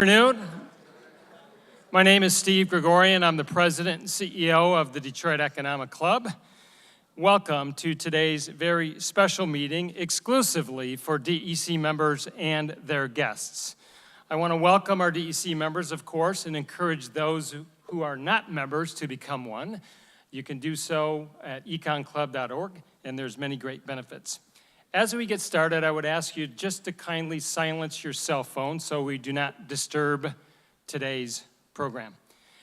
Afternoon. My name is Steve Gregorian. I'm the president and CEO of the Detroit Economic Club. Welcome to today's very special meeting exclusively for DEC members and their guests. I want to welcome our DEC members, of course, and encourage those who are not members to become one. You can do so at econclub.org, and there's many great benefits. As we get started, I would ask you just to kindly silence your cell phone so we do not disturb today's program.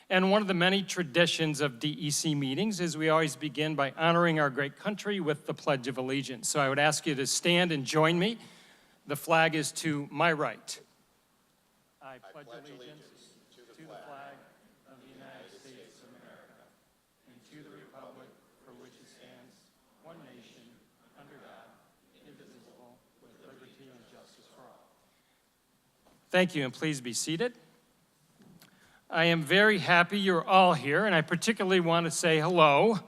And one of the many traditions of DEC meetings is we always begin by honoring our great country with the Pledge of Allegiance. So I would ask you to stand and join me. The flag is to my right. I pledge allegiance to the flag of the United States of America and to the republic for which it stands, one nation, under God, indivisible, with liberty and justice for all. Thank you, and please be seated. I am very happy you're all here, and I particularly want to say hello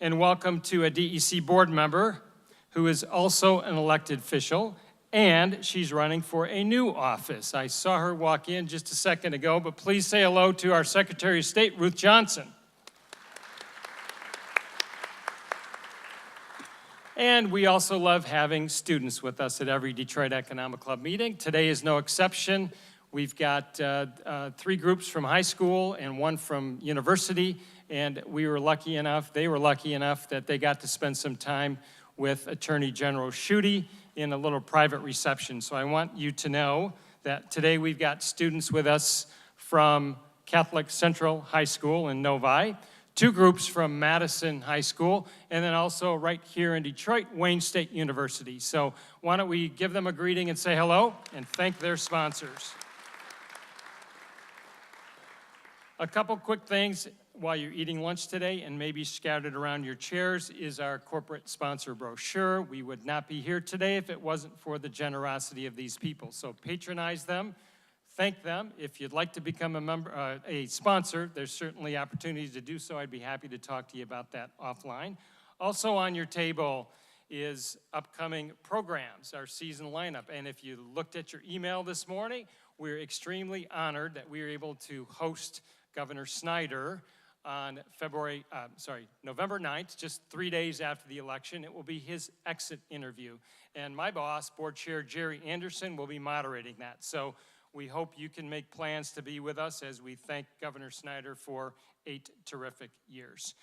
and welcome to a DEC board member who is also an elected official, and she's running for a new office. I saw her walk in just a second ago, but please say hello to our Secretary of State, Ruth Johnson. And we also love having students with us at every Detroit Economic Club meeting. Today is no exception. We've got 3 groups from high school and 1 from university, and they were lucky enough that they got to spend some time with Attorney General Schuette in a little private reception. So I want you to know that today we've got students with us from Catholic Central High School in Novi, 2 groups from Madison High School, and then also right here in Detroit, Wayne State University. So why don't we give them a greeting and say hello and thank their sponsors. A couple quick things while you're eating lunch today and maybe scattered around your chairs is our corporate sponsor brochure. We would not be here today if it wasn't for the generosity of these people. So patronize them, thank them. If you'd like to become a member, a sponsor, there's certainly opportunities to do so. I'd be happy to talk to you about that offline. Also on your table is upcoming programs, our season lineup. And if you looked at your email this morning, we're extremely honored that we were able to host Governor Snyder on November 9th, just 3 days after the election. It will be his exit interview. And my boss, Board Chair Jerry Anderson, will be moderating that. So we hope you can make plans to be with us as we thank Governor Snyder for 8 terrific years.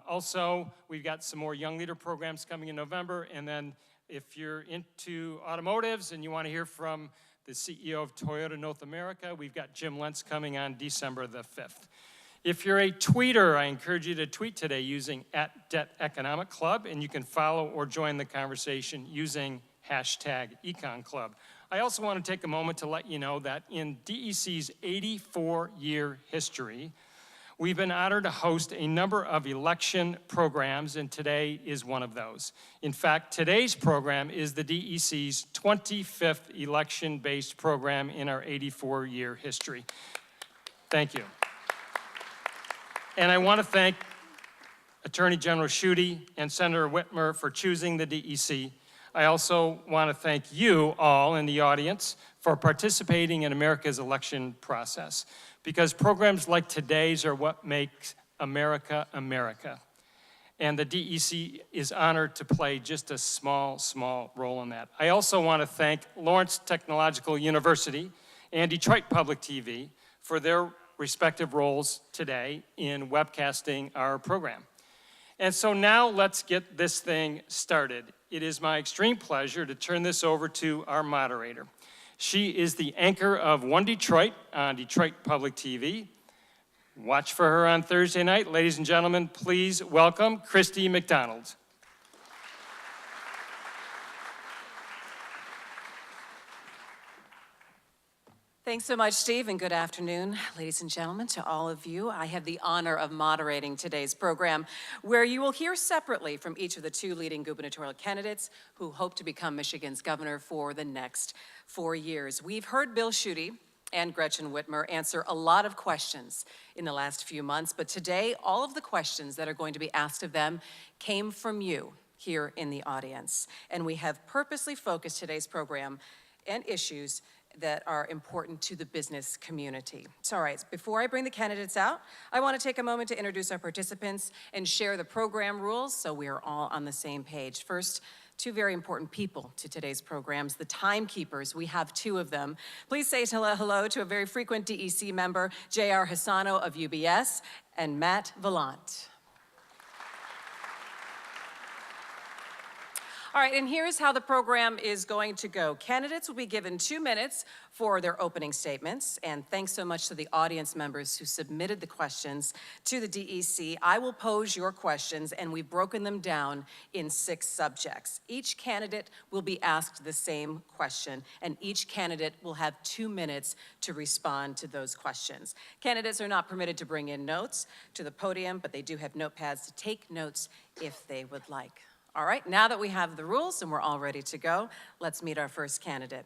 Also, we've got some more Young Leader programs coming in November. And then if you're into automotives and you want to hear from the CEO of Toyota North America, we've got Jim Lentz coming on December the 5th. If you're a tweeter, I encourage you to tweet today using @DebtEconomicClub, and you can follow or join the conversation using #EconClub. I also want to take a moment to let you know that in DEC's 84-year history, we've been honored to host a number of election programs, and today is one of those. In fact, today's program is the DEC's 25th election-based program in our 84-year history. Thank you. And I want to thank Attorney General Schuette and Senator Whitmer for choosing the DEC. I also want to thank you all in the audience for participating in America's election process, because programs like today's are what makes America, America. And the DEC is honored to play just a small role in that. I also want to thank Lawrence Technological University and Detroit Public TV for their respective roles today in webcasting our program. And so now let's get this thing started. It is my extreme pleasure to turn this over to our moderator. She is the anchor of One Detroit on Detroit Public TV. Watch for her on Thursday night. Ladies and gentlemen, please welcome Christy McDonald. Thanks so much, Steve, and good afternoon, ladies and gentlemen, to all of you. I have the honor of moderating today's program, where you will hear separately from each of the 2 leading gubernatorial candidates who hope to become Michigan's governor for the next 4 years. We've heard Bill Schuette and Gretchen Whitmer answer a lot of questions in the last few months, but today, all of the questions that are going to be asked of them came from you here in the audience. And we have purposely focused today's program and issues that are important to the business community. So, all right, before I bring the candidates out, I want to take a moment to introduce our participants and share the program rules so we are all on the same page. First, two very important people to today's programs, the timekeepers. We have two of them. Please say hello to a very frequent DEC member, J.R. Hassano of UBS, and Matt Vallant. All right, and here's how the program is going to go. Candidates will be given 2 minutes for their opening statements, and thanks so much to the audience members who submitted the questions to the DEC. I will pose your questions, and we've broken them down in 6 subjects. Each candidate will be asked the same question, and each candidate will have 2 minutes to respond to those questions. Candidates are not permitted to bring in notes to the podium, but they do have notepads to take notes if they would like. All right, now that we have the rules and we're all ready to go, let's meet our first candidate.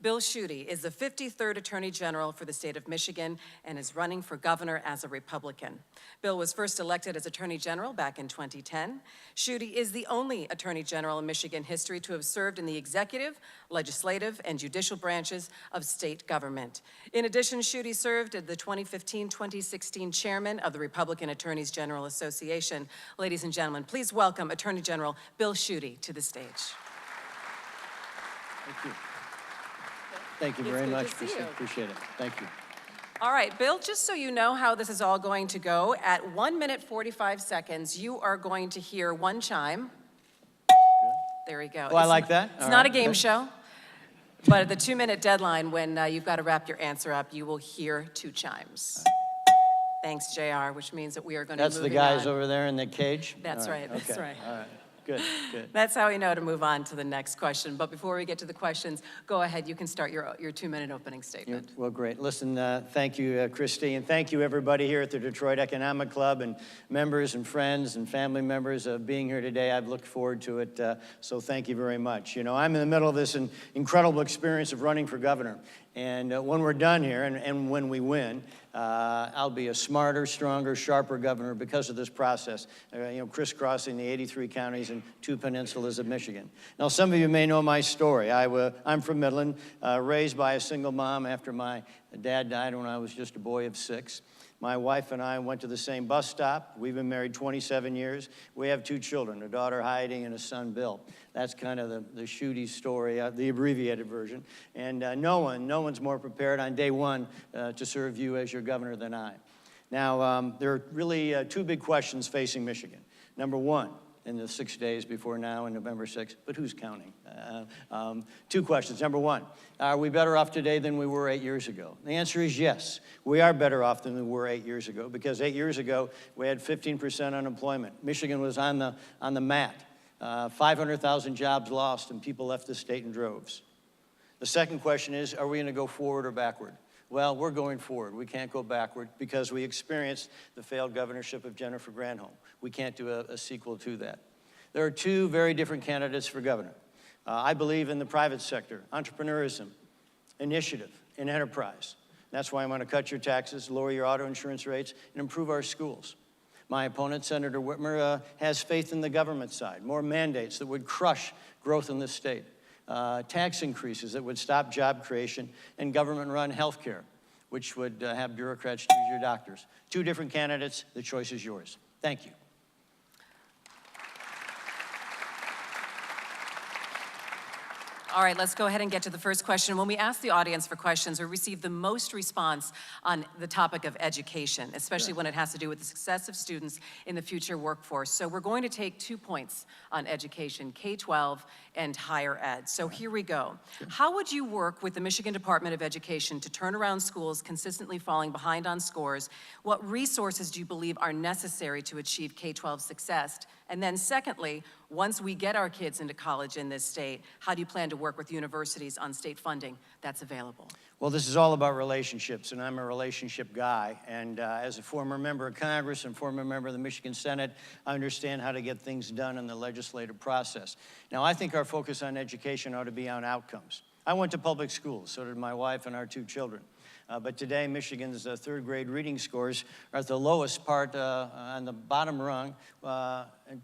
Bill Schuette is the 53rd Attorney General for the state of Michigan and is running for governor as a Republican. Bill was first elected as Attorney General back in 2010. Schuette is the only Attorney General in Michigan history to have served in the executive, legislative, and judicial branches of state government. In addition, Schuette served as the 2015-2016 chairman of the Republican Attorneys General Association. Ladies and gentlemen, please welcome Attorney General Bill Schuette to the stage. Thank you. Thank you very much, Kristen. Appreciate it. Thank you. All right, Bill, just so you know how this is all going to go, at 1 minute 45 seconds, you are going to hear one chime. Good. There we go. Oh, I like that. It's not a game show, but at the 2-minute deadline, when you've got to wrap your answer up, you will hear 2 chimes. Thanks, JR, which means that we are going to move on. That's the guys over there in the cage? That's right, that's okay. right. All right. Good, good. That's how we know to move on to the next question. But before we get to the questions, go ahead. You can start your 2-minute opening statement. Well, great. Listen, thank you, Christy, and thank you, everybody here at the Detroit Economic Club and members and friends and family members of being here today. I've looked forward to it, so thank you very much. You know, I'm in the middle of this incredible experience of running for governor. And when we're done here and when we win, I'll be a smarter, stronger, sharper governor because of this process, crisscrossing the 83 counties and 2 peninsulas of Michigan. Now, some of you may know my story. I'm from Midland, raised by a single mom after my dad died when I was just a boy of 6. My wife and I went to the same bus stop. We've been married 27 years. We have 2 children, a daughter Heidi and a son Bill. That's kind of the Schuette story, the abbreviated version. And no one's more prepared on day 1 to serve you as your governor than I. Now, there are really 2 big questions facing Michigan. Number 1, in the 6 days before now, on November 6th, but who's counting? 2 questions. Number 1, are we better off today than we were 8 years ago? The answer is yes. We are better off than we were 8 years ago, because 8 years ago, we had 15% unemployment. Michigan was on the mat. 500,000 jobs lost, and people left the state in droves. The second question is, are we going to go forward or backward? Well, we're going forward. We can't go backward because we experienced the failed governorship of Jennifer Granholm. We can't do a sequel to that. There are 2 very different candidates for governor. I believe in the private sector, entrepreneurism, initiative, and enterprise. That's why I'm going to cut your taxes, lower your auto insurance rates, and improve our schools. My opponent, Senator Whitmer, has faith in the government side, more mandates that would crush growth in this state, tax increases that would stop job creation, and government-run health care, which would have bureaucrats choose your doctors. 2 different candidates, the choice is yours. Thank you. All right, let's go ahead and get to the first question. When we ask the audience for questions, we receive the most response on the topic of education, especially when it has to do with the success of students in the future workforce. So we're going to take 2 points on education, K-12 and higher ed. So here we go. How would you work with the Michigan Department of Education to turn around schools consistently falling behind on scores? What resources do you believe are necessary to achieve K-12 success? And then secondly, once we get our kids into college in this state, how do you plan to work with universities on state funding that's available? Well, this is all about relationships, and I'm a relationship guy. And as a former member of Congress and former member of the Michigan Senate, I understand how to get things done in the legislative process. Now, I think our focus on education ought to be on outcomes. I went to public schools, so did my wife and our 2 children. But today, Michigan's 3rd grade reading scores are at the lowest part on the bottom rung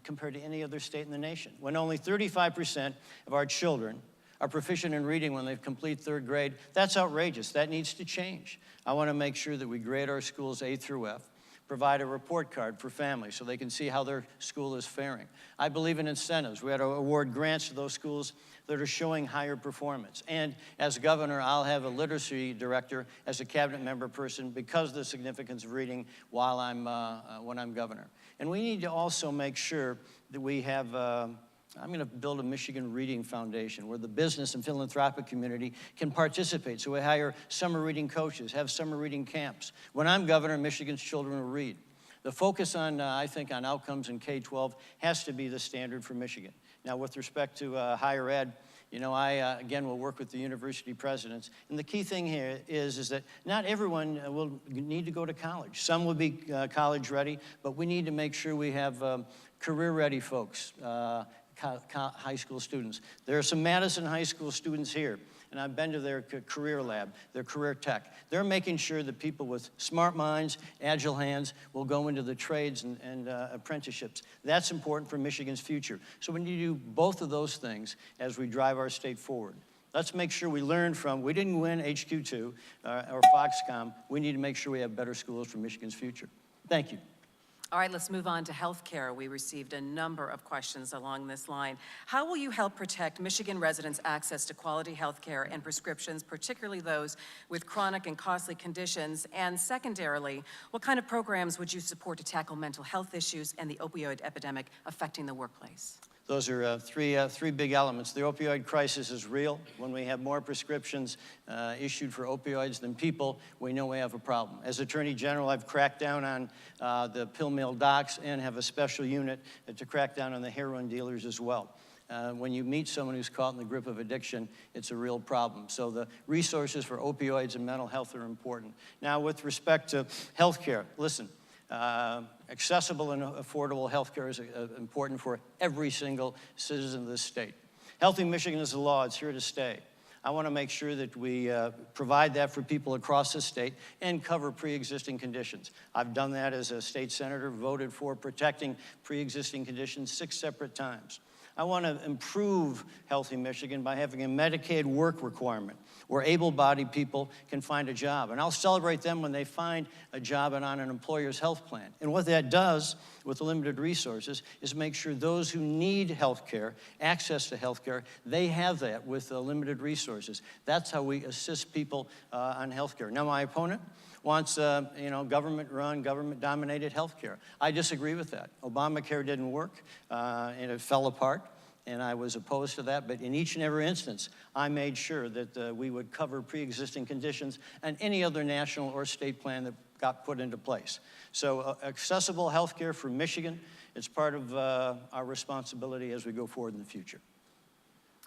compared to any other state in the nation, when only 35% of our children are proficient in reading when they complete 3rd grade. That's outrageous. That needs to change. I want to make sure that we grade our schools A through F, provide a report card for families so they can see how their school is faring. I believe in incentives. We had to award grants to those schools that are showing higher performance. And as governor, I'll have a literacy director as a cabinet member person because of the significance of reading while when I'm governor. And we need to also make sure that we have, I'm going to build a Michigan Reading Foundation where the business and philanthropic community can participate. So we hire summer reading coaches, have summer reading camps. When I'm governor, Michigan's children will read. The focus on, I think, on outcomes in K-12 has to be the standard for Michigan. Now, with respect to higher ed, you know, I, again, will work with the university presidents. And the key thing here is that not everyone will need to go to college. Some will be college ready, but we need to make sure we have career-ready folks, high school students. There are some Madison High School students here, and I've been to their career lab, their career tech. They're making sure that people with smart minds, agile hands will go into the trades and apprenticeships. That's important for Michigan's future. So we need to do both of those things as we drive our state forward. Let's make sure we learn from, we didn't win HQ2 or Foxcom. We need to make sure we have better schools for Michigan's future. Thank you. All right, let's move on to healthcare. We received a number of questions along this line. How will you help protect Michigan residents' access to quality healthcare and prescriptions, particularly those with chronic and costly conditions? And secondarily, what kind of programs would you support to tackle mental health issues and the opioid epidemic affecting the workplace? Those are three big elements. The opioid crisis is real. When we have more prescriptions issued for opioids than people, we know we have a problem. As Attorney General, I've cracked down on the pill mill docs and have a special unit to crack down on the heroin dealers as well. When you meet someone who's caught in the grip of addiction, it's a real problem. So the resources for opioids and mental health are important. Now, with respect to health care, listen, accessible and affordable health care is important for every single citizen of this state. Healthy Michigan is the law. It's here to stay. I want to make sure that we provide that for people across the state and cover pre-existing conditions. I've done that as a state senator, voted for protecting pre-existing conditions 6 separate times. I want to improve Healthy Michigan by having a Medicaid work requirement where able-bodied people can find a job. And I'll celebrate them when they find a job and on an employer's health plan. And what that does with the limited resources is make sure those who need health care, access to health care, they have that with the limited resources. That's how we assist people on health care. Now, my opponent wants, government-run, government-dominated health care. I disagree with that. Obamacare didn't work, and it fell apart, and I was opposed to that. But in each and every instance, I made sure that we would cover pre-existing conditions and any other national or state plan that got put into place. So accessible health care for Michigan is part of our responsibility as we go forward in the future.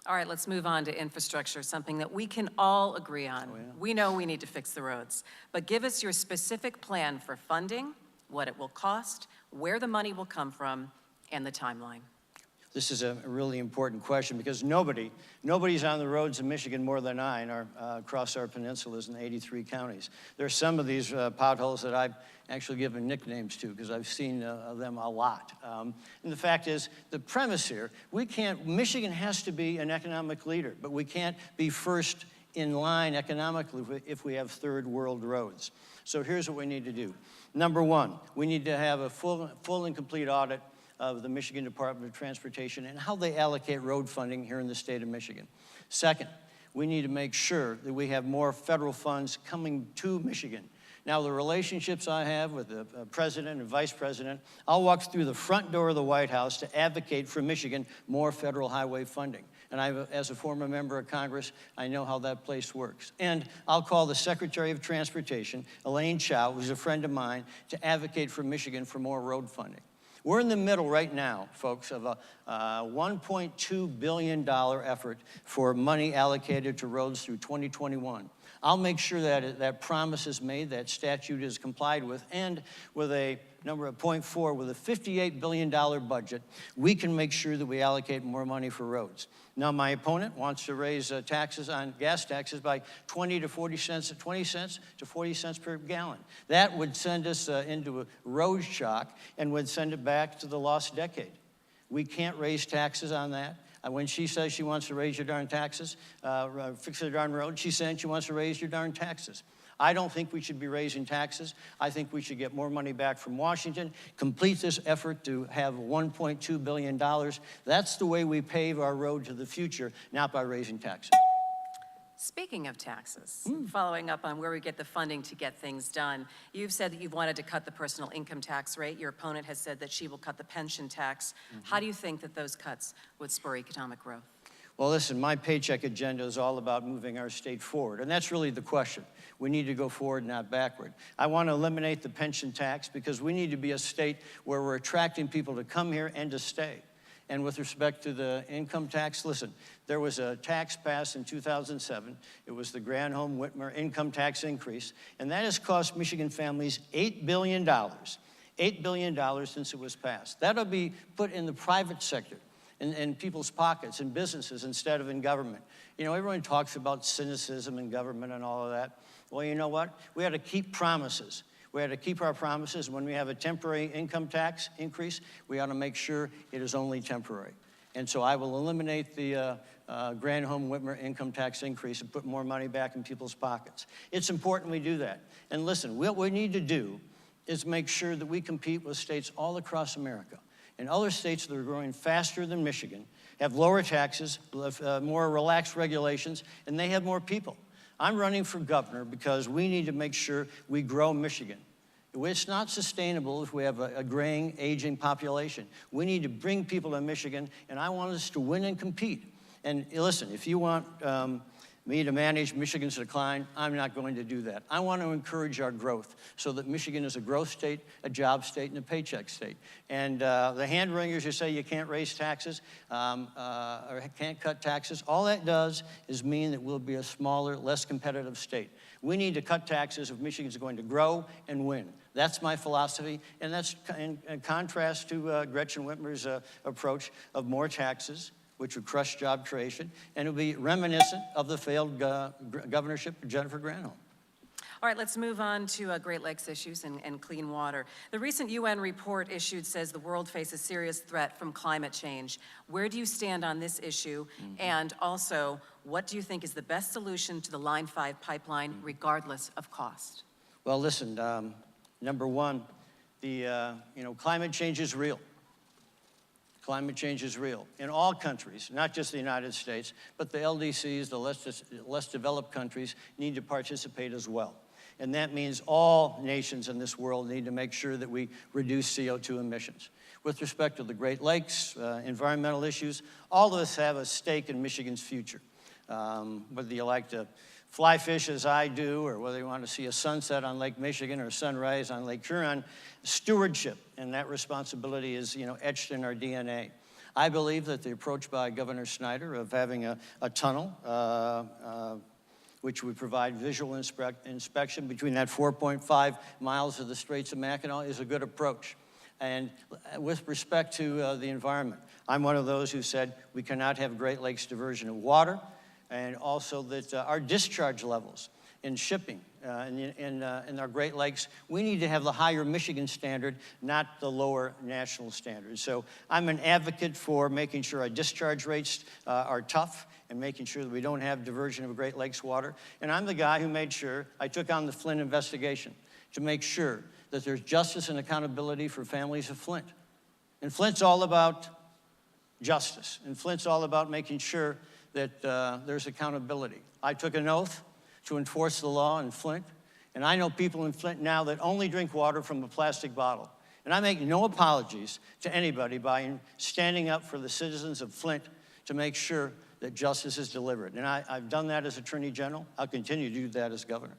All right, let's move on to infrastructure, something that we can all agree on. Oh, yeah. We know we need to fix the roads, but give us your specific plan for funding, what it will cost, where the money will come from, and the timeline. This is a really important question because nobody's on the roads in Michigan more than I and across our peninsulas in 83 counties. There are some of these potholes that I've actually given nicknames to because I've seen them a lot. And the fact is, the premise here, Michigan has to be an economic leader, but we can't be first in line economically if we have third world roads. So here's what we need to do. Number one, we need to have a full and complete audit of the Michigan Department of Transportation and how they allocate road funding here in the state of Michigan. Second, we need to make sure that we have more federal funds coming to Michigan. Now, the relationships I have with the president and vice president, I'll walk through the front door of the White House to advocate for Michigan more federal highway funding. And as a former member of Congress, I know how that place works. And I'll call the Secretary of Transportation, Elaine Chao, who's a friend of mine, to advocate for Michigan for more road funding. We're in the middle right now, folks, of a $1.2 billion effort for money allocated to roads through 2021. I'll make sure that that promise is made, that statute is complied with, and with a number of 0.4, with a $58 billion budget, we can make sure that we allocate more money for roads. Now, my opponent wants to raise taxes on gas taxes by 20 to 40 cents, 20 cents to 40 cents per gallon. That would send us into a road shock and would send it back to the lost decade. We can't raise taxes on that. When she says she wants to raise your darn taxes, fix the darn road, she's saying she wants to raise your darn taxes. I don't think we should be raising taxes. I think we should get more money back from Washington, complete this effort to have $1.2 billion. That's the way we pave our road to the future, not by raising taxes. Speaking of taxes, following up on where we get the funding to get things done, you've said that you've wanted to cut the personal income tax rate. Your opponent has said that she will cut the pension tax. How do you think that those cuts would spur economic growth? Well, listen, my paycheck agenda is all about moving our state forward, and that's really the question. We need to go forward, not backward. I want to eliminate the pension tax because we need to be a state where we're attracting people to come here and to stay. And with respect to the income tax, listen, there was a tax passed in 2007. It was the Granholm-Whitmer income tax increase, and that has cost Michigan families $8 billion. $8 billion since it was passed. That'll be put in the private sector, in people's pockets, in businesses, instead of in government. You know, everyone talks about cynicism in government and all of that. Well, you know what? We had to keep promises. We had to keep our promises. When we have a temporary income tax increase, we ought to make sure it is only temporary. And so I will eliminate the Granholm-Whitmer income tax increase and put more money back in people's pockets. It's important we do that. And listen, what we need to do is make sure that we compete with states all across America. And other states that are growing faster than Michigan have lower taxes, more relaxed regulations, and they have more people. I'm running for governor because we need to make sure we grow Michigan. It's not sustainable if we have a graying, aging population. We need to bring people to Michigan, and I want us to win and compete. And listen, if you want me to manage Michigan's decline, I'm not going to do that. I want to encourage our growth so that Michigan is a growth state, a job state, and a paycheck state. And the hand-wringers who say you can't raise taxes or can't cut taxes, all that does is mean that we'll be a smaller, less competitive state. We need to cut taxes if Michigan's going to grow and win. That's my philosophy, and that's in contrast to Gretchen Whitmer's approach of more taxes, which would crush job creation, and it would be reminiscent of the failed governorship of Jennifer Granholm. All right, let's move on to Great Lakes issues and clean water. The recent UN report issued says the world faces serious threat from climate change. Where do you stand on this issue? And also, what do you think is the best solution to the Line 5 pipeline, regardless of cost? Well, listen, number one, climate change is real. Climate change is real in all countries, not just the United States, but the LDCs, the less developed countries, need to participate as well. And that means all nations in this world need to make sure that we reduce CO2 emissions. With respect to the Great Lakes, environmental issues, all of us have a stake in Michigan's future. Whether you like to fly fish as I do, or whether you want to see a sunset on Lake Michigan or a sunrise on Lake Huron, stewardship and that responsibility is, etched in our DNA. I believe that the approach by Governor Snyder of having a tunnel, which would provide visual inspection between that 4.5 miles of the Straits of Mackinac, is a good approach. And with respect to the environment, I'm one of those who said we cannot have Great Lakes diversion of water, and also that our discharge levels in shipping in our Great Lakes, we need to have the higher Michigan standard, not the lower national standard. So I'm an advocate for making sure our discharge rates are tough and making sure that we don't have diversion of Great Lakes water. And I'm the guy who made sure I took on the Flint investigation to make sure that there's justice and accountability for families of Flint. And Flint's all about justice. And Flint's all about making sure that there's accountability. I took an oath to enforce the law in Flint, and I know people in Flint now that only drink water from a plastic bottle. And I make no apologies to anybody by standing up for the citizens of Flint to make sure that justice is delivered. And I've done that as Attorney General. I'll continue to do that as Governor.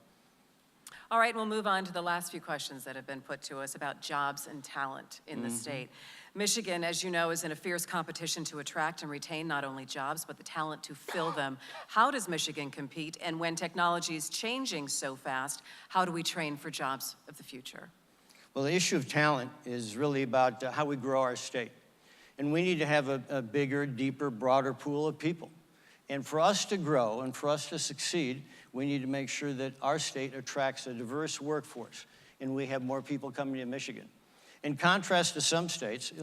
All right, we'll move on to the last few questions that have been put to us about jobs and talent in the state. Michigan, as you know, is in a fierce competition to attract and retain not only jobs, but the talent to fill them. How does Michigan compete? And when technology is changing so fast, how do we train for jobs of the future? Well, the issue of talent is really about how we grow our state. And we need to have a bigger, deeper, broader pool of people. And for us to grow and for us to succeed, we need to make sure that our state attracts a diverse workforce and we have more people coming to Michigan. In contrast to some states,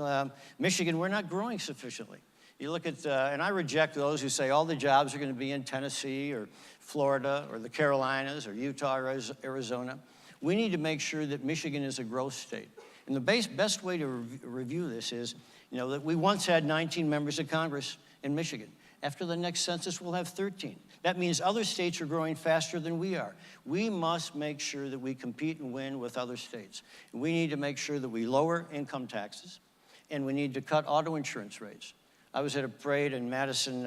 Michigan, we're not growing sufficiently. You look at, and I reject those who say all the jobs are going to be in Tennessee or Florida or the Carolinas or Utah or Arizona. We need to make sure that Michigan is a growth state. And the best way to review this is, that we once had 19 members of Congress in Michigan. After the next census, we'll have 13. That means other states are growing faster than we are. We must make sure that we compete and win with other states. We need to make sure that we lower income taxes, and we need to cut auto insurance rates. I was at a parade in Madison,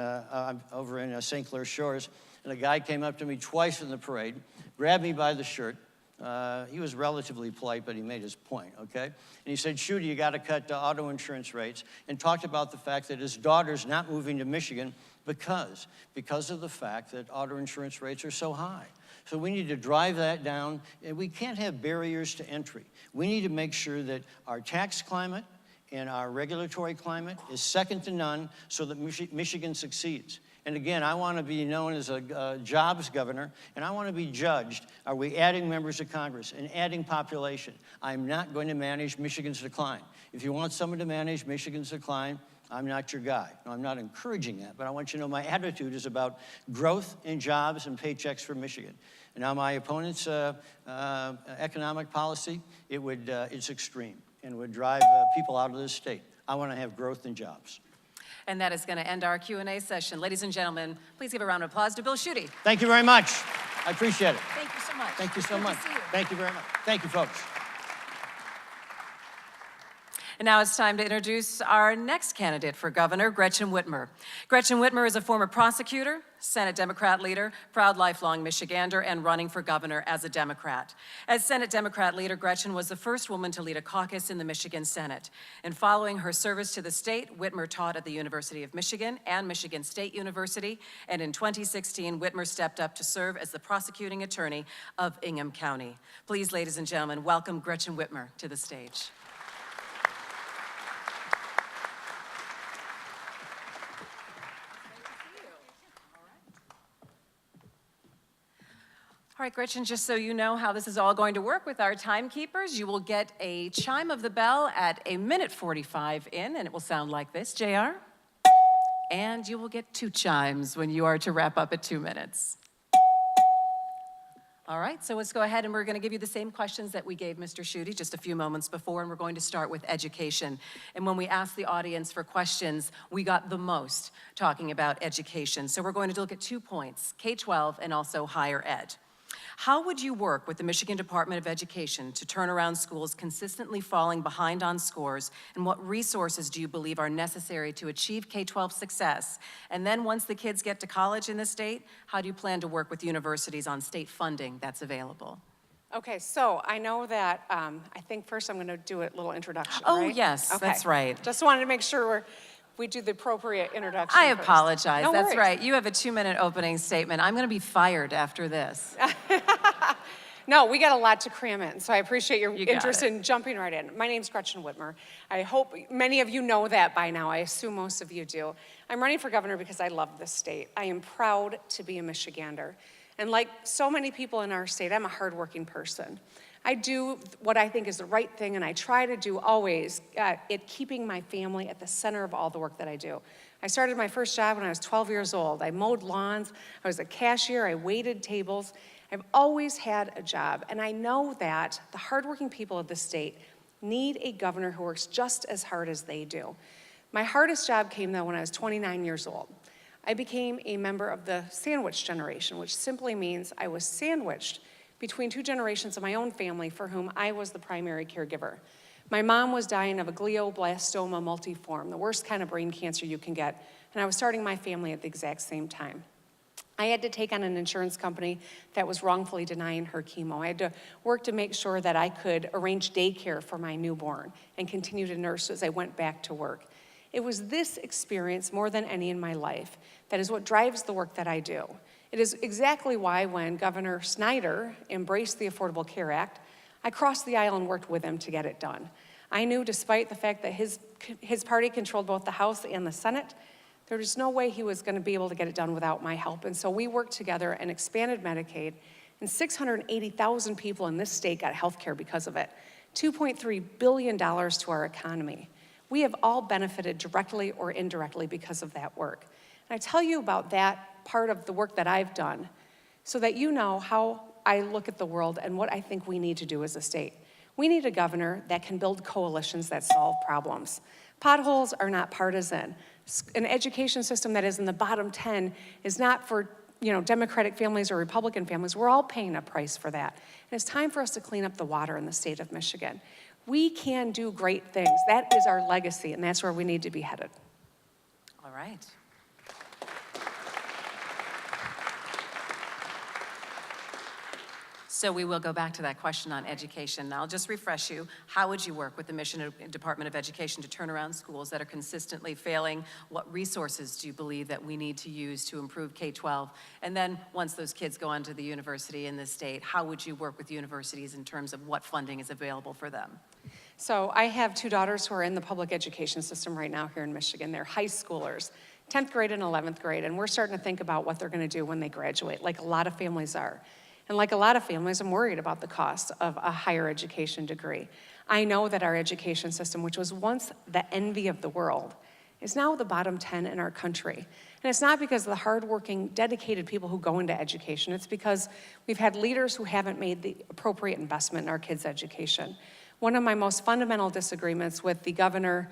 over in St. Clair Shores, and a guy came up to me twice in the parade, grabbed me by the shirt. He was relatively polite, but he made his point, okay? And he said, Schuette, you got to cut auto insurance rates, and talked about the fact that his daughter's not moving to Michigan because of the fact that auto insurance rates are so high. So we need to drive that down, and we can't have barriers to entry. We need to make sure that our tax climate and our regulatory climate is second to none so that Michigan succeeds. And again, I want to be known as a jobs governor, and I want to be judged. Are we adding members of Congress and adding population? I'm not going to manage Michigan's decline. If you want someone to manage Michigan's decline, I'm not your guy. No, I'm not encouraging that, but I want you to know my attitude is about growth and jobs and paychecks for Michigan. And now my opponent's economic policy, it's extreme and would drive people out of this state. I want to have growth and jobs. And that is going to end our Q&A session. Ladies and gentlemen, please give a round of applause to Bill Schuette. Thank you very much. I appreciate it. Thank you so much. Thank you so Good much. to see you. Thank you very much. Thank you, folks. And now it's time to introduce our next candidate for governor, Gretchen Whitmer. Gretchen Whitmer is a former prosecutor, Senate Democrat leader, proud lifelong Michigander, and running for governor as a Democrat. As Senate Democrat leader, Gretchen was the first woman to lead a caucus in the Michigan Senate. And following her service to the state, Whitmer taught at the University of Michigan and Michigan State University. And in 2016, Whitmer stepped up to serve as the prosecuting attorney of Ingham County. Please, ladies and gentlemen, welcome Gretchen Whitmer to the stage. All right, Gretchen, just so you know how this is all going to work with our timekeepers, you will get a chime of the bell at 1:45 in, and it will sound like this, JR. And you will get 2 chimes when you are to wrap up at 2 minutes. All right, so let's go ahead and we're going to give you the same questions that we gave Mr. Schuette just a few moments before, and we're going to start with education. And when we asked the audience for questions, we got the most talking about education. So we're going to look at 2 points, K-12 and also higher ed. How would you work with the Michigan Department of Education to turn around schools consistently falling behind on scores, and what resources do you believe are necessary to achieve K-12 success? And then once the kids get to college in the state, how do you plan to work with universities on state funding that's available? Okay, so I know that, I think first I'm going to do a little introduction, Oh, right? yes, Okay. that's right. Just wanted to make sure we do the appropriate introduction I first. apologize, No that's worries. right. You have a 2-minute opening statement. I'm going to be fired after this. No, we got a lot to cram in, so I appreciate your You got interest it. in jumping right in. My name's Gretchen Whitmer. I hope many of you know that by now. I assume most of you do. I'm running for governor because I love this state. I am proud to be a Michigander. And like so many people in our state, I'm a hardworking person. I do what I think is the right thing, and I try to do always keeping my family at the center of all the work that I do. I started my first job when I was 12 years old. I mowed lawns, I was a cashier, I waited tables. I've always had a job, and I know that the hardworking people of the state need a governor who works just as hard as they do. My hardest job came, though, when I was 29 years old. I became a member of the sandwich generation, which simply means I was sandwiched between 2 generations of my own family for whom I was the primary caregiver. My mom was dying of a glioblastoma multiforme, the worst kind of brain cancer you can get, and I was starting my family at the exact same time. I had to take on an insurance company that was wrongfully denying her chemo. I had to work to make sure that I could arrange daycare for my newborn and continue to nurse as I went back to work. It was this experience, more than any in my life, that is what drives the work that I do. It is exactly why when Governor Snyder embraced the Affordable Care Act, I crossed the aisle and worked with him to get it done. I knew, despite the fact that his party controlled both the House and the Senate, there was no way he was going to be able to get it done without my help. And so we worked together and expanded Medicaid, and 680,000 people in this state got health care because of it. $2.3 billion to our economy. We have all benefited directly or indirectly because of that work. And I tell you about that part of the work that I've done so that you know how I look at the world and what I think we need to do as a state. We need a governor that can build coalitions that solve problems. Potholes are not partisan. An education system that is in the bottom 10 is not for Democratic families or Republican families. We're all paying a price for that. And it's time for us to clean up the water in the state of Michigan. We can do great things. That is our legacy, and that's where we need to be headed. All right. So we will go back to that question on education. I'll just refresh you. How would you work with the Michigan Department of Education to turn around schools that are consistently failing? What resources do you believe that we need to use to improve K-12? And then once those kids go on to the university in the state, how would you work with universities in terms of what funding is available for them? So I have two daughters who are in the public education system right now here in Michigan. They're high schoolers, 10th grade and 11th grade, and we're starting to think about what they're going to do when they graduate, like a lot of families are. And like a lot of families, I'm worried about the cost of a higher education degree. I know that our education system, which was once the envy of the world, is now the bottom 10 in our country. And it's not because of the hardworking, dedicated people who go into education. It's because we've had leaders who haven't made the appropriate investment in our kids' education. One of my most fundamental disagreements with the governor,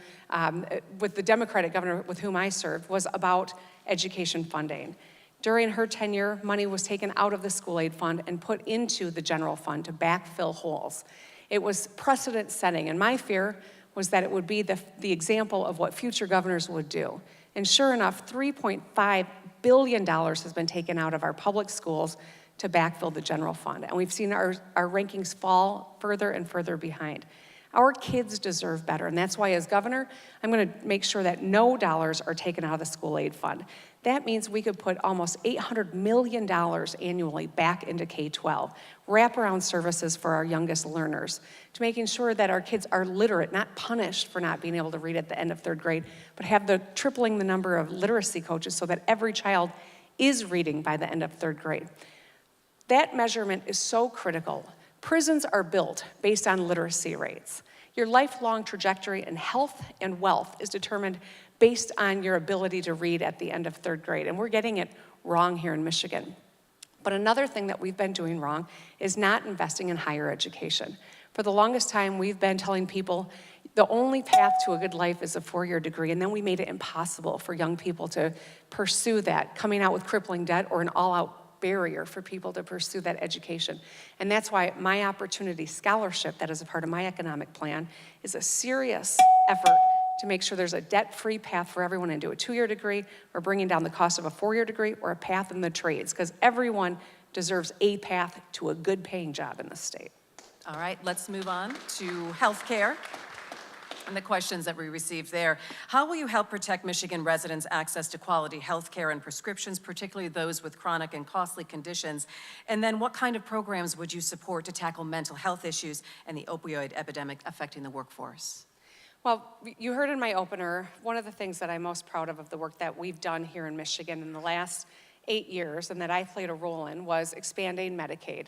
with the Democratic governor with whom I served, was about education funding. During her tenure, money was taken out of the school aid fund and put into the general fund to backfill holes. It was precedent setting, and my fear was that it would be the example of what future governors would do. And sure enough, $3.5 billion has been taken out of our public schools to backfill the general fund. And we've seen our rankings fall further and further behind. Our kids deserve better, and that's why as governor, I'm gonna make sure that no dollars are taken out of the school aid fund. That means we could put almost $800 million annually back into K-12, wraparound services for our youngest learners, to making sure that our kids are literate, not punished for not being able to read at the end of 3rd grade, but have the tripling the number of literacy coaches so that every child is reading by the end of 3rd grade. That measurement is so critical. Prisons are built based on literacy rates. Your lifelong trajectory in health and wealth is determined based on your ability to read at the end of 3rd grade, and we're getting it wrong here in Michigan. But another thing that we've been doing wrong is not investing in higher education. For the longest time, we've been telling people the only path to a good life is a 4-year degree, and then we made it impossible for young people to pursue that, coming out with crippling debt or an all-out barrier for people to pursue that education. And that's why my Opportunity Scholarship, that is a part of my economic plan, is a serious effort to make sure there's a debt-free path for everyone into a 2-year degree, or bringing down the cost of a 4-year degree, or a path in the trades, because everyone deserves a path to a good paying job in the state. All right, let's move on to healthcare and the questions that we received there. How will you help protect Michigan residents' access to quality health care and prescriptions, particularly those with chronic and costly conditions? And then what kind of programs would you support to tackle mental health issues and the opioid epidemic affecting the workforce? Well, you heard in my opener, one of the things that I'm most proud of the work that we've done here in Michigan in the last 8 years, and that I played a role in, was expanding Medicaid.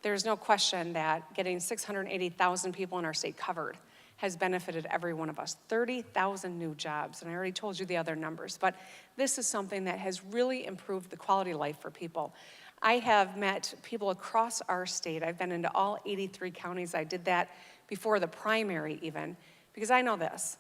There's no question that getting 680,000 people in our state covered has benefited every one of us. 30,000 new jobs, and I already told you the other numbers, but this is something that has really improved the quality of life for people. I have met people across our state. I've been into all 83 counties. I did that before the primary even, because I know this.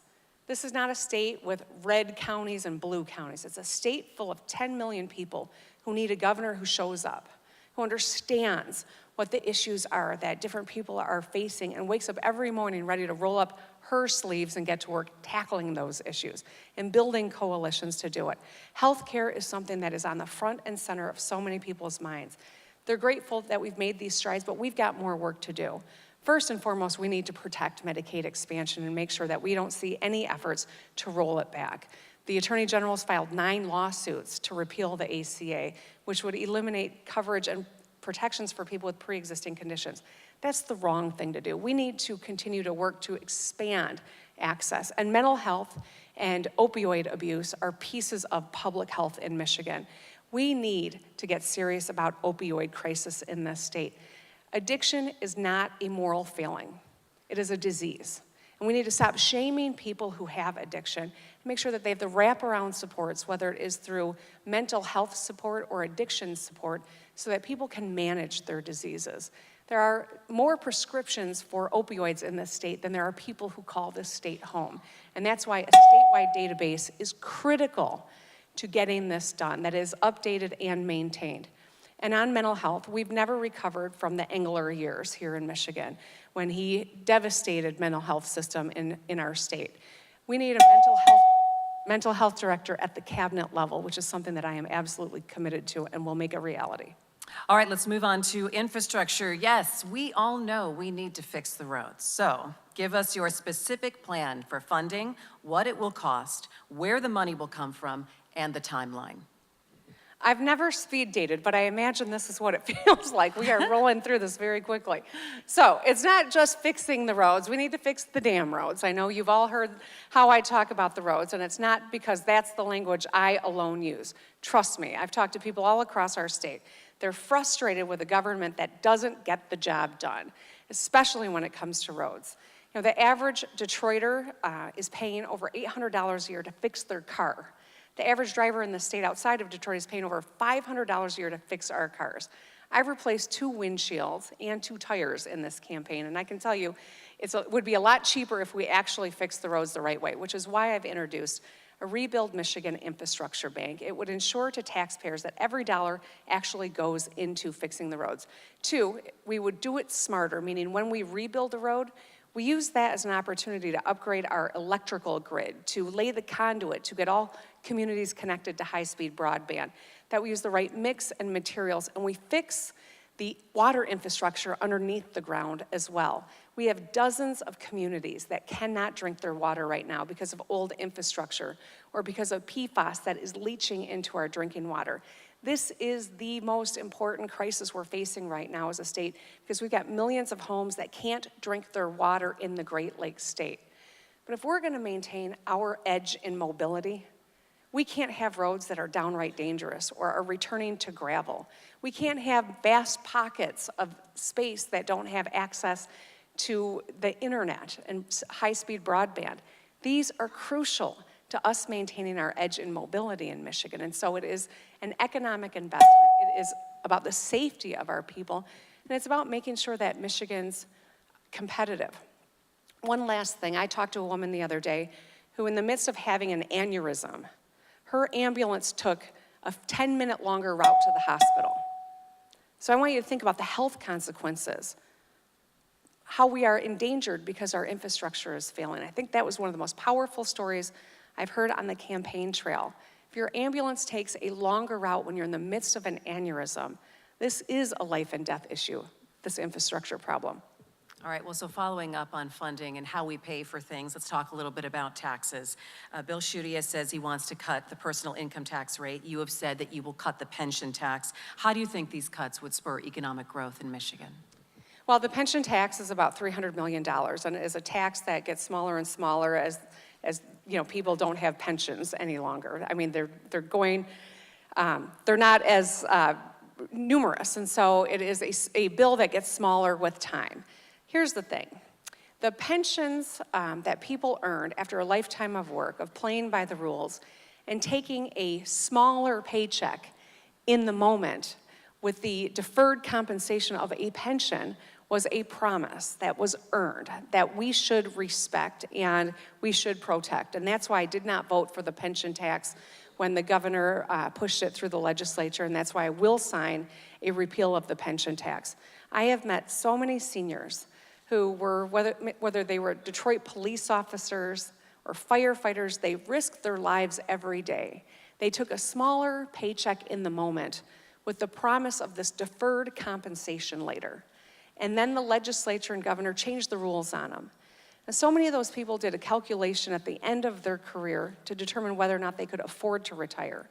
This is not a state with red counties and blue counties. It's a state full of 10 million people who need a governor who shows up, who understands what the issues are that different people are facing, and wakes up every morning ready to roll up her sleeves and get to work tackling those issues and building coalitions to do it. Healthcare is something that is on the front and center of so many people's minds. They're grateful that we've made these strides, but we've got more work to do. First and foremost, we need to protect Medicaid expansion and make sure that we don't see any efforts to roll it back. The Attorney General has filed 9 lawsuits to repeal the ACA, which would eliminate coverage and protections for people with pre-existing conditions. That's the wrong thing to do. We need to continue to work to expand access. And mental health and opioid abuse are pieces of public health in Michigan. We need to get serious about opioid crisis in this state. Addiction is not a moral failing. It is a disease. And we need to stop shaming people who have addiction and make sure that they have the wraparound supports, whether it is through mental health support or addiction support, so that people can manage their diseases. There are more prescriptions for opioids in this state than there are people who call this state home. And that's why a statewide database is critical to getting this done, that is updated and maintained. And on mental health, we've never recovered from the Engler years here in Michigan, when he devastated mental health system in our state. We need a mental health director at the cabinet level, which is something that I am absolutely committed to and will make a reality. All right, let's move on to infrastructure. Yes, we all know we need to fix the roads. So give us your specific plan for funding, what it will cost, where the money will come from, and the timeline. I've never speed dated, but I imagine this is what it feels like. We are rolling through this very quickly. So it's not just fixing the roads. We need to fix the damn roads. I know you've all heard how I talk about the roads, and it's not because that's the language I alone use. Trust me, I've talked to people all across our state. They're frustrated with a government that doesn't get the job done, especially when it comes to roads. You know, the average Detroiter is paying over $800 a year to fix their car. The average driver in the state outside of Detroit is paying over $500 a year to fix our cars. I've replaced 2 windshields and 2 tires in this campaign, and I can tell you it would be a lot cheaper if we actually fixed the roads the right way, which is why I've introduced a Rebuild Michigan Infrastructure Bank. It would ensure to taxpayers that every dollar actually goes into fixing the roads. 2, we would do it smarter, meaning when we rebuild a road, we use that as an opportunity to upgrade our electrical grid, to lay the conduit, to get all communities connected to high-speed broadband, that we use the right mix and materials, and we fix the water infrastructure underneath the ground as well. We have dozens of communities that cannot drink their water right now because of old infrastructure or because of PFAS that is leaching into our drinking water. This is the most important crisis we're facing right now as a state because we've got millions of homes that can't drink their water in the Great Lakes state. But if we're going to maintain our edge in mobility, we can't have roads that are downright dangerous or are returning to gravel. We can't have vast pockets of space that don't have access to the internet and high-speed broadband. These are crucial to us maintaining our edge in mobility in Michigan. And so it is an economic investment. It is about the safety of our people, and it's about making sure that Michigan's competitive. One last thing, I talked to a woman the other day who, in the midst of having an aneurysm, her ambulance took a 10-minute longer route to the hospital. So I want you to think about the health consequences, how we are endangered because our infrastructure is failing. I think that was one of the most powerful stories I've heard on the campaign trail. If your ambulance takes a longer route when you're in the midst of an aneurysm, this is a life and death issue, this infrastructure problem. All right, well, so following up on funding and how we pay for things, let's talk a little bit about taxes. Bill Schuette says he wants to cut the personal income tax rate. You have said that you will cut the pension tax. How do you think these cuts would spur economic growth in Michigan? Well, the pension tax is about $300 million, and it is a tax that gets smaller and smaller as you know, people don't have pensions any longer. I mean, they're not as numerous, and so it is a bill that gets smaller with time. Here's the thing. The pensions that people earned after a lifetime of work, of playing by the rules, and taking a smaller paycheck in the moment with the deferred compensation of a pension was a promise that was earned, that we should respect and we should protect. And that's why I did not vote for the pension tax when the governor pushed it through the legislature, and that's why I will sign a repeal of the pension tax. I have met so many seniors who were, whether they were Detroit police officers or firefighters, they risked their lives every day. They took a smaller paycheck in the moment with the promise of this deferred compensation later. And then the legislature and governor changed the rules on them. And so many of those people did a calculation at the end of their career to determine whether or not they could afford to retire.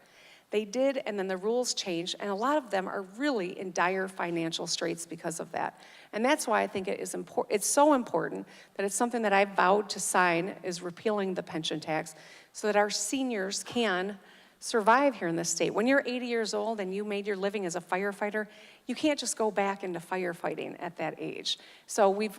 They did, and then the rules changed, and a lot of them are really in dire financial straits because of that. And that's why I think it is it's so important that it's something that I vowed to sign, is repealing the pension tax, so that our seniors can survive here in this state. When you're 80 years old and you made your living as a firefighter, you can't just go back into firefighting at that age. So we've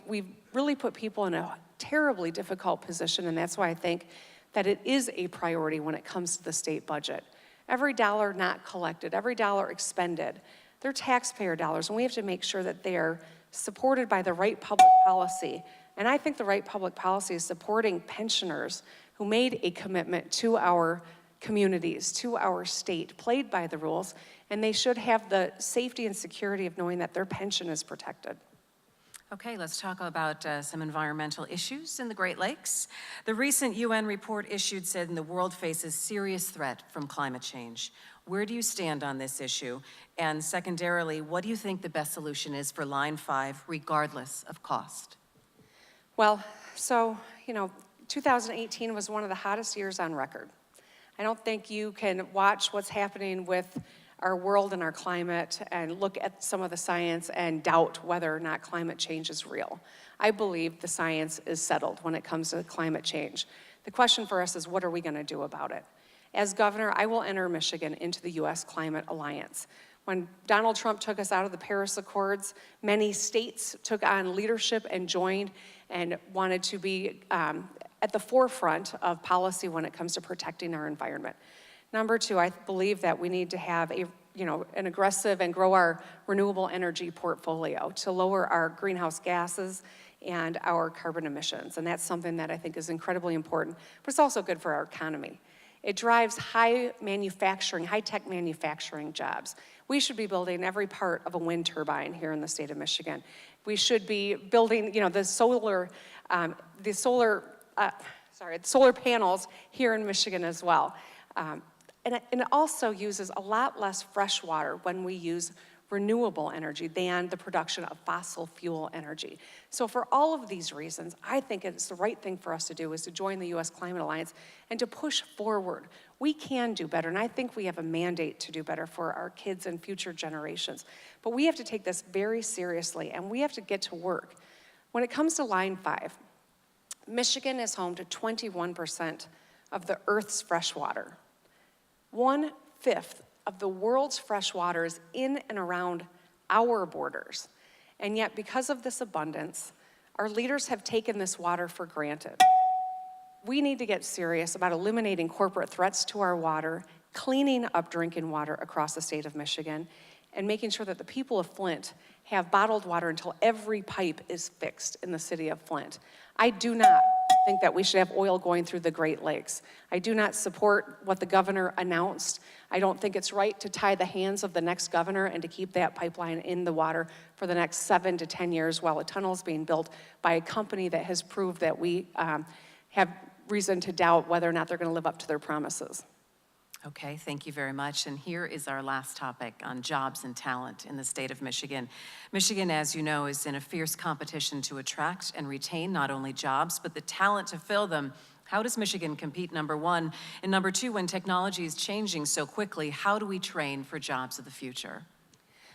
really put people in a terribly difficult position, and that's why I think that it is a priority when it comes to the state budget. Every dollar not collected, every dollar expended, they're taxpayer dollars, and we have to make sure that they're supported by the right public policy. And I think the right public policy is supporting pensioners who made a commitment to our communities, to our state, played by the rules, and they should have the safety and security of knowing that their pension is protected. Okay, let's talk about some environmental issues in the Great Lakes. The recent UN report issued said the world faces serious threat from climate change. Where do you stand on this issue? And secondarily, what do you think the best solution is for Line 5, regardless of cost? Well, so, 2018 was one of the hottest years on record. I don't think you can watch what's happening with our world and our climate and look at some of the science and doubt whether or not climate change is real. I believe the science is settled when it comes to climate change. The question for us is, what are we going to do about it? As governor, I will enter Michigan into the U.S. Climate Alliance. When Donald Trump took us out of the Paris Accords, many states took on leadership and joined and wanted to be at the forefront of policy when it comes to protecting our environment. Number two, I believe that we need to have an aggressive and grow our renewable energy portfolio to lower our greenhouse gases and our carbon emissions. And that's something that I think is incredibly important, but it's also good for our economy. It drives high-tech manufacturing jobs. We should be building every part of a wind turbine here in the state of Michigan. We should be building, the solar panels here in Michigan as well. And it also uses a lot less fresh water when we use renewable energy than the production of fossil fuel energy. So for all of these reasons, I think it's the right thing for us to do is to join the U.S. Climate Alliance and to push forward. We can do better, and I think we have a mandate to do better for our kids and future generations. But we have to take this very seriously, and we have to get to work. When it comes to Line 5, Michigan is home to 21% of the Earth's fresh water. 1/5 of the world's fresh water is in and around our borders. And yet, because of this abundance, our leaders have taken this water for granted. We need to get serious about eliminating corporate threats to our water, cleaning up drinking water across the state of Michigan, and making sure that the people of Flint have bottled water until every pipe is fixed in the city of Flint. I do not think that we should have oil going through the Great Lakes. I do not support what the governor announced. I don't think it's right to tie the hands of the next governor and to keep that pipeline in the water for the next 7 to 10 years while a tunnel is being built by a company that has proved that we have reason to doubt whether or not they're going to live up to their promises. Okay, thank you very much. And here is our last topic on jobs and talent in the state of Michigan. Michigan, as you know, is in a fierce competition to attract and retain not only jobs, but the talent to fill them. How does Michigan compete, number one? And number two, when technology is changing so quickly, how do we train for jobs of the future?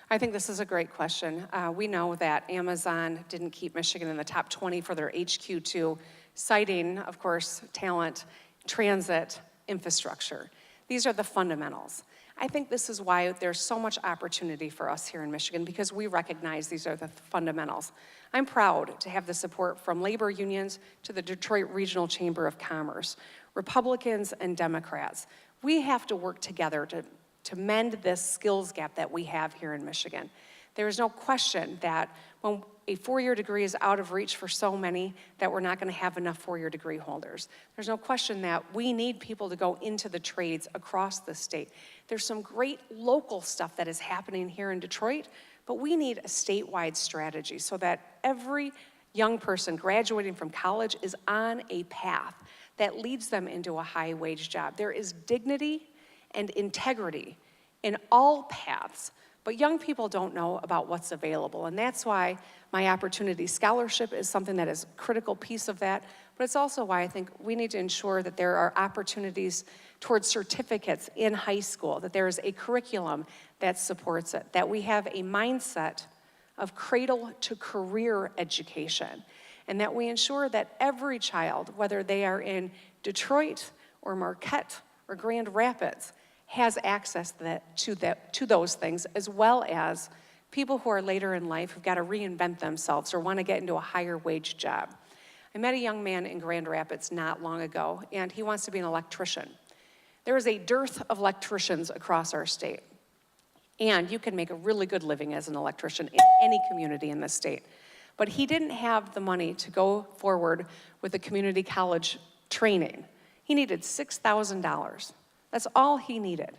I think this is a great question. We know that Amazon didn't keep Michigan in the top 20 for their HQ2, citing, of course, talent, transit, infrastructure. These are the fundamentals. I think this is why there's so much opportunity for us here in Michigan, because we recognize these are the fundamentals. I'm proud to have the support from labor unions to the Detroit Regional Chamber of Commerce, Republicans and Democrats. We have to work together to mend this skills gap that we have here in Michigan. There is no question that when a four-year degree is out of reach for so many, that we're not going to have enough four-year degree holders. There's no question that we need people to go into the trades across the state. There's some great local stuff that is happening here in Detroit, but we need a statewide strategy so that every young person graduating from college is on a path that leads them into a high-wage job. There is dignity and integrity in all paths, but young people don't know about what's available, and that's why my Opportunity Scholarship is something that is a critical piece of that, but it's also why I think we need to ensure that there are opportunities towards certificates in high school, that there is a curriculum that supports it, that we have a mindset of cradle to career education, and that we ensure that every child, whether they are in Detroit or Marquette or Grand Rapids, has access to those things, as well as people who are later in life who've got to reinvent themselves or want to get into a higher wage job. I met a young man in Grand Rapids not long ago, and he wants to be an electrician. There is a dearth of electricians across our state, and you can make a really good living as an electrician in any community in this state. But he didn't have the money to go forward with a community college training. He needed $6,000. That's all he needed.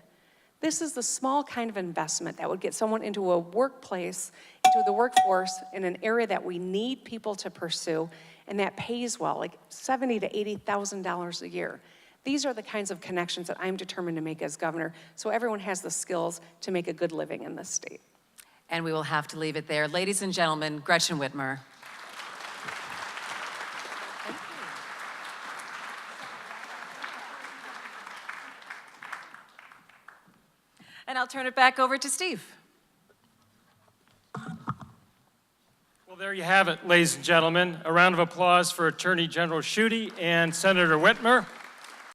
This is the small kind of investment that would get someone into a workplace, into the workforce in an area that we need people to pursue and that pays well, like $70,000 to $80,000 a year. These are the kinds of connections that I'm determined to make as governor, so everyone has the skills to make a good living in this state. And we will have to leave it there. Ladies and gentlemen, Gretchen Whitmer. And I'll turn it back over to Steve. Well, there you have it, ladies and gentlemen. A round of applause for Attorney General Schuette and Senator Whitmer.